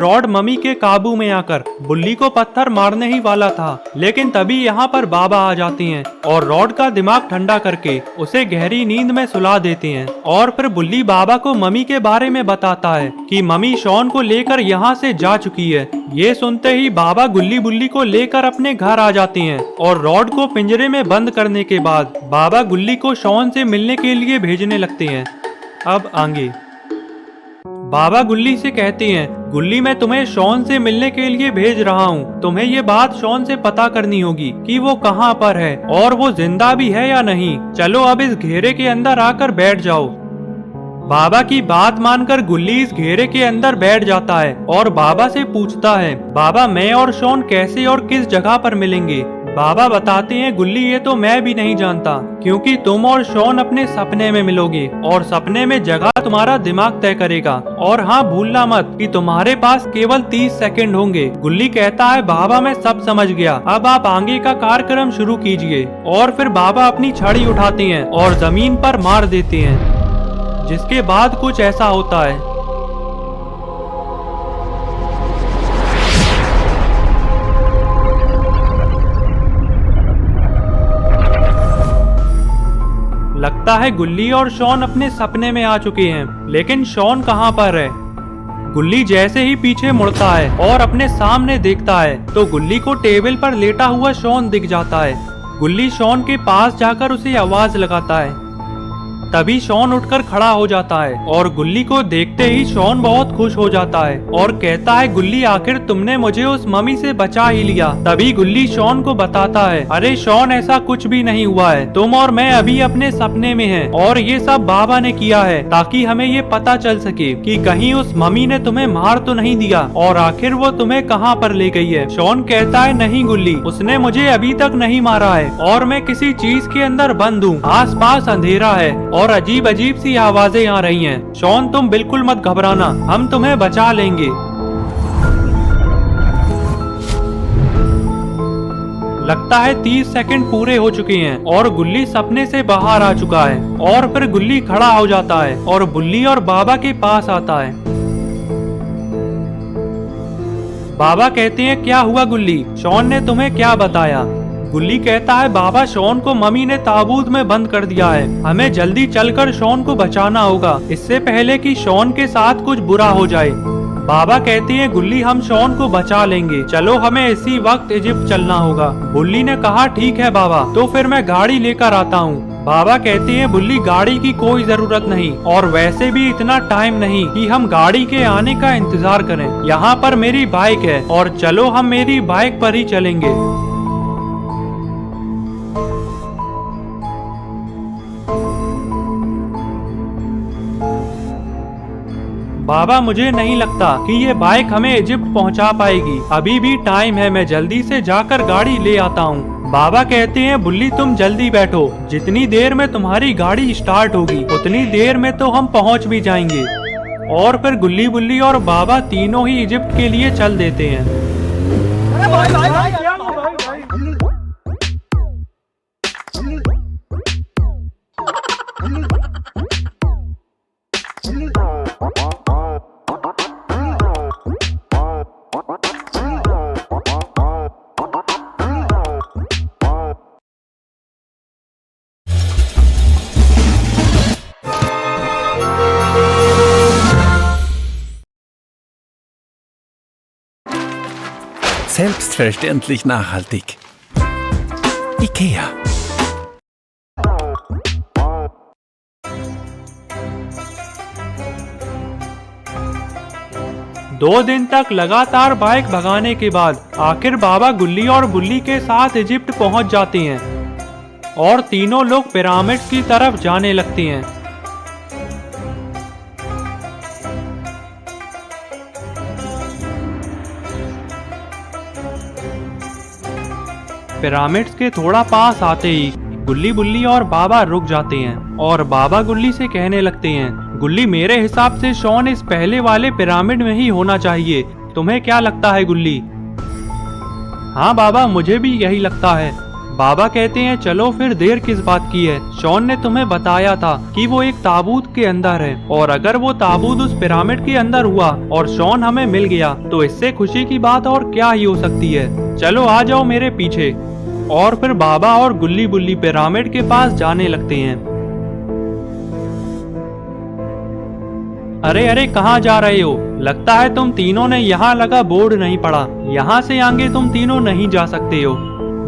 Rod mummy के काबू में आकर बुल्ली को पत्थर मारने ही वाला था, लेकिन तभी यहाँ पर बाबा आ जाते हैं और रॉड का दिमाग ठंडा करके उसे गहरी नींद में सुला देते हैं। और फिर बुल्ली बाबा को मम्मी के बारे में बताता है कि मम्मी शॉन को लेकर यहाँ से जा चुकी है। ये सुनते ही बाबा गुल्ली बुल्ली को लेकर अपने घर आ जाते हैं और रॉड को पिंजरे में बंद करने के बाद बाबा गुल्ली को शॉन से मिलने के लिए भेजने लगते हैं। अब आगे बाबा गुल्ली से कहते हैं, गुल्ली मैं तुम्हें शॉन से मिलने के लिए भेज रहा हूँ। तुम्हें ये बात शॉन से पता करनी होगी कि वो कहाँ पर है और वो जिंदा भी है या नहीं। चलो अब इस घेरे के अंदर आकर बैठ जाओ। बाबा की बात मानकर गुल्ली इस घेरे के अंदर बैठ जाता है और बाबा से पूछता है, बाबा मैं और शॉन कैसे और किस जगह पर मिलेंगे। बाबा बताते हैं, गुल्ली ये तो मैं भी नहीं जानता, क्योंकि तुम और शॉन अपने सपने में मिलोगे और सपने में जगह तुम्हारा दिमाग तय करेगा। और हाँ भूलना मत कि तुम्हारे पास केवल 30 सेकंड होंगे। गुल्ली कहता है, बाबा मैं सब समझ गया, अब आप आगे का कार्यक्रम शुरू कीजिए। और फिर बाबा अपनी छड़ी उठाते हैं और जमीन पर मार देते हैं, जिसके बाद कुछ ऐसा होता है। लगता है गुल्ली और शॉन अपने सपने में आ चुके हैं, लेकिन शॉन कहाँ पर है। गुल्ली जैसे ही पीछे मुड़ता है और अपने सामने देखता है तो गुल्ली को टेबल पर लेटा हुआ शॉन दिख जाता है। गुल्ली शॉन के पास जाकर उसे आवाज लगाता है। तभी शॉन उठकर खड़ा हो जाता है और गुल्ली को देखते ही शॉन बहुत खुश हो जाता है और कहता है, गुल्ली आखिर तुमने मुझे उस मम्मी से बचा ही लिया। तभी गुल्ली शॉन को बताता है, अरे शॉन ऐसा कुछ भी नहीं हुआ है, तुम और मैं अभी अपने सपने में हैं और ये सब बाबा ने किया है ताकि हमें ये पता चल सके कि कहीं उस मम्मी ने तुम्हें मार तो नहीं दिया और आखिर वो तुम्हें कहाँ पर ले गई है। शॉन कहता है, नहीं गुल्ली, उसने मुझे अभी तक नहीं मारा है और मैं किसी चीज के अंदर बंद हूँ। आस पास अंधेरा है और अजीब अजीब सी आवाजें आ रही हैं। शॉन तुम बिल्कुल मत घबराना, हम तुम्हें बचा लेंगे। लगता है 30 सेकंड पूरे हो चुके हैं और गुल्ली सपने से बाहर आ चुका है। और फिर गुल्ली खड़ा हो जाता है और बुल्ली और बाबा के पास आता है। बाबा कहते हैं, क्या हुआ गुल्ली, शॉन ने तुम्हें क्या बताया। गुल्ली कहता है, बाबा शॉन को मम्मी ने ताबूत में बंद कर दिया है, हमें जल्दी चलकर शॉन को बचाना होगा, इससे पहले कि शॉन के साथ कुछ बुरा हो जाए। बाबा कहते हैं, गुल्ली हम शॉन को बचा लेंगे, चलो हमें इसी वक्त इजिप्ट चलना होगा। बुल्ली ने कहा, ठीक है बाबा, तो फिर मैं गाड़ी लेकर आता हूँ। बाबा कहते हैं, बुल्ली गाड़ी की कोई जरूरत नहीं और वैसे भी इतना टाइम नहीं कि हम गाड़ी के आने का इंतजार करें। यहाँ पर मेरी बाइक है और चलो हम मेरी बाइक पर ही चलेंगे। बाबा मुझे नहीं लगता कि ये बाइक हमें इजिप्ट पहुंचा पाएगी, अभी भी टाइम है, मैं जल्दी से जाकर गाड़ी ले आता हूँ। बाबा कहते हैं, बुल्ली तुम जल्दी बैठो, जितनी देर में तुम्हारी गाड़ी स्टार्ट होगी उतनी देर में तो हम पहुंच भी जाएंगे। और फिर गुल्ली बुल्ली और बाबा तीनों ही इजिप्ट के लिए चल देते हैं। Selbstverständlich nachhaltig. IKEA. दो दिन तक लगातार बाइक भगाने के बाद आखिर बाबा गुल्ली और बुल्ली के साथ इजिप्ट पहुंच जाते हैं और तीनों लोग पिरामिड्स की तरफ जाने लगते हैं। पिरामिड्स के थोड़ा पास आते ही गुल्ली बुल्ली और बाबा रुक जाते हैं और बाबा गुल्ली से कहने लगते हैं, गुल्ली मेरे हिसाब से शॉन इस पहले वाले पिरामिड में ही होना चाहिए, तुम्हें क्या लगता है गुल्ली। हाँ बाबा मुझे भी यही लगता है। बाबा कहते हैं चलो फिर देर किस बात की है, शॉन ने तुम्हें बताया था कि वो एक ताबूत के अंदर है, और अगर वो ताबूत उस पिरामिड के अंदर हुआ और शॉन हमें मिल गया तो इससे खुशी की बात और क्या ही हो सकती है। चलो आ जाओ मेरे पीछे। और फिर बाबा और गुल्ली बुल्ली पिरामिड के पास जाने लगते हैं। अरे अरे कहाँ जा रहे हो? लगता है तुम तीनों ने यहाँ लगा बोर्ड नहीं पढ़ा, यहाँ से आगे तुम तीनों नहीं जा सकते हो।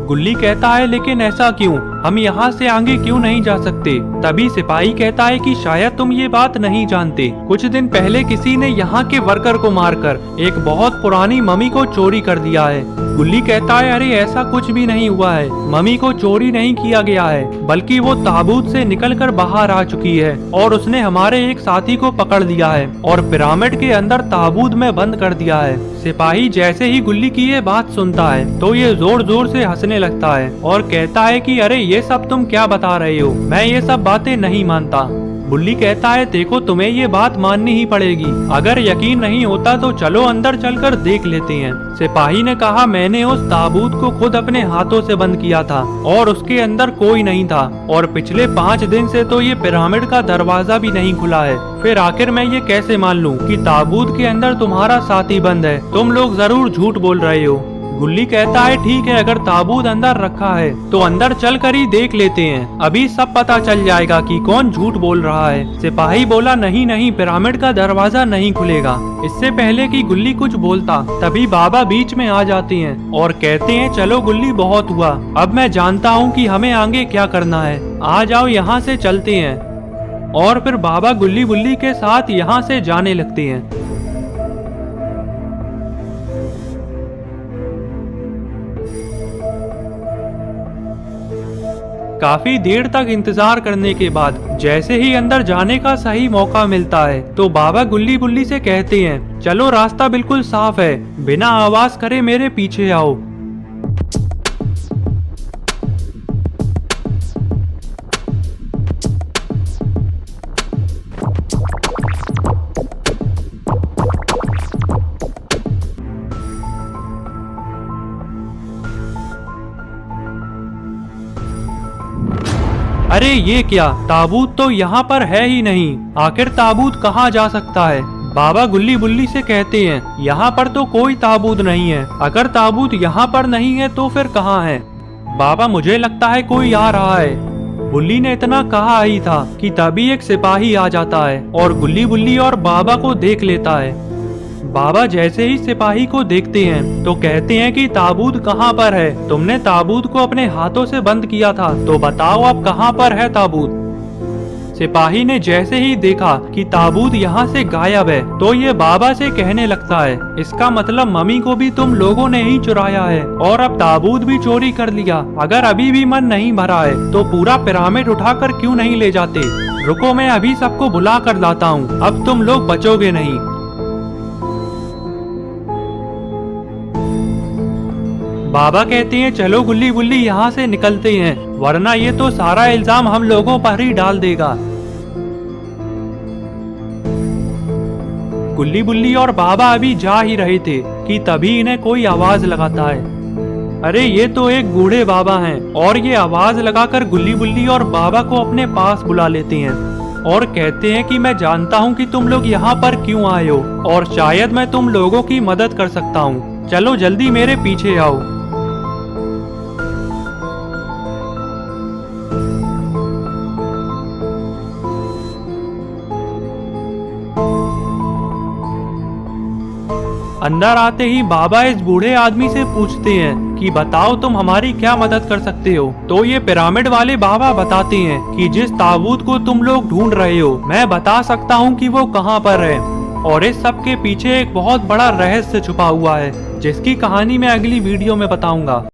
गुल्ली कहता है लेकिन ऐसा क्यों, हम यहाँ से आगे क्यों नहीं जा सकते? तभी सिपाही कहता है कि शायद तुम ये बात नहीं जानते, कुछ दिन पहले किसी ने यहाँ के वर्कर को मारकर एक बहुत पुरानी मम्मी को चोरी कर दिया है। गुल्ली कहता है अरे ऐसा कुछ भी नहीं हुआ है, मम्मी को चोरी नहीं किया गया है, बल्कि वो ताबूत से निकलकर बाहर आ चुकी है और उसने हमारे एक साथी को पकड़ लिया है और पिरामिड के अंदर ताबूत में बंद कर दिया है। सिपाही जैसे ही गुल्ली की ये बात सुनता है तो ये जोर जोर से हंसने लगता है और कहता है कि अरे ये सब तुम क्या बता रहे हो, मैं ये सब बातें नहीं मानता। बुल्ली कहता है देखो तुम्हें ये बात माननी ही पड़ेगी, अगर यकीन नहीं होता तो चलो अंदर चलकर देख लेते हैं। सिपाही ने कहा मैंने उस ताबूत को खुद अपने हाथों से बंद किया था और उसके अंदर कोई नहीं था, और पिछले 5 दिन से तो ये पिरामिड का दरवाजा भी नहीं खुला है। फिर आखिर मैं ये कैसे मान लूं कि ताबूत के अंदर तुम्हारा साथी बंद है? तुम लोग जरूर झूठ बोल रहे हो। गुल्ली कहता है ठीक है, अगर ताबूत अंदर रखा है तो अंदर चल कर ही देख लेते हैं, अभी सब पता चल जाएगा कि कौन झूठ बोल रहा है। सिपाही बोला नहीं नहीं, पिरामिड का दरवाजा नहीं खुलेगा। इससे पहले कि गुल्ली कुछ बोलता तभी बाबा बीच में आ जाते हैं और कहते हैं चलो गुल्ली बहुत हुआ, अब मैं जानता हूँ कि हमें आगे क्या करना है, आ जाओ यहाँ से चलते हैं। और फिर बाबा गुल्ली बुल्ली के साथ यहाँ से जाने लगते हैं। काफी देर तक इंतजार करने के बाद जैसे ही अंदर जाने का सही मौका मिलता है तो बाबा गुल्ली बुल्ली से कहते हैं चलो रास्ता बिल्कुल साफ है, बिना आवाज करे मेरे पीछे आओ। अरे ये क्या, ताबूत तो यहाँ पर है ही नहीं, आखिर ताबूत कहाँ जा सकता है? बाबा गुल्ली बुल्ली से कहते हैं यहाँ पर तो कोई ताबूत नहीं है, अगर ताबूत यहाँ पर नहीं है तो फिर कहाँ है? बाबा मुझे लगता है कोई आ रहा है। बुल्ली ने इतना कहा ही था कि तभी एक सिपाही आ जाता है और गुल्ली बुल्ली और बाबा को देख लेता है। बाबा जैसे ही सिपाही को देखते हैं तो कहते हैं कि ताबूत कहाँ पर है? तुमने ताबूत को अपने हाथों से बंद किया था, तो बताओ अब कहाँ पर है ताबूत? सिपाही ने जैसे ही देखा कि ताबूत यहाँ से गायब है तो ये बाबा से कहने लगता है इसका मतलब मम्मी को भी तुम लोगों ने ही चुराया है और अब ताबूत भी चोरी कर लिया। अगर अभी भी मन नहीं भरा है तो पूरा पिरामिड उठाकर क्यों नहीं ले जाते? रुको मैं अभी सबको बुला कर लाता हूँ, अब तुम लोग बचोगे नहीं। बाबा कहते हैं चलो गुल्ली बुल्ली यहाँ से निकलते हैं, वरना ये तो सारा इल्जाम हम लोगों पर ही डाल देगा। गुल्ली बुल्ली और बाबा अभी जा ही रहे थे कि तभी इन्हें कोई आवाज लगाता है। अरे ये तो एक बूढ़े बाबा हैं और ये आवाज लगाकर गुल्ली बुल्ली और बाबा को अपने पास बुला लेते हैं और कहते हैं कि मैं जानता हूँ कि तुम लोग यहाँ पर क्यों आए हो और शायद मैं तुम लोगों की मदद कर सकता हूँ, चलो जल्दी मेरे पीछे आओ। अंदर आते ही बाबा इस बूढ़े आदमी से पूछते हैं कि बताओ तुम हमारी क्या मदद कर सकते हो? तो ये पिरामिड वाले बाबा बताते हैं कि जिस ताबूत को तुम लोग ढूंढ रहे हो मैं बता सकता हूँ कि वो कहाँ पर है, और इस सब के पीछे एक बहुत बड़ा रहस्य छुपा हुआ है जिसकी कहानी मैं अगली वीडियो में बताऊंगा।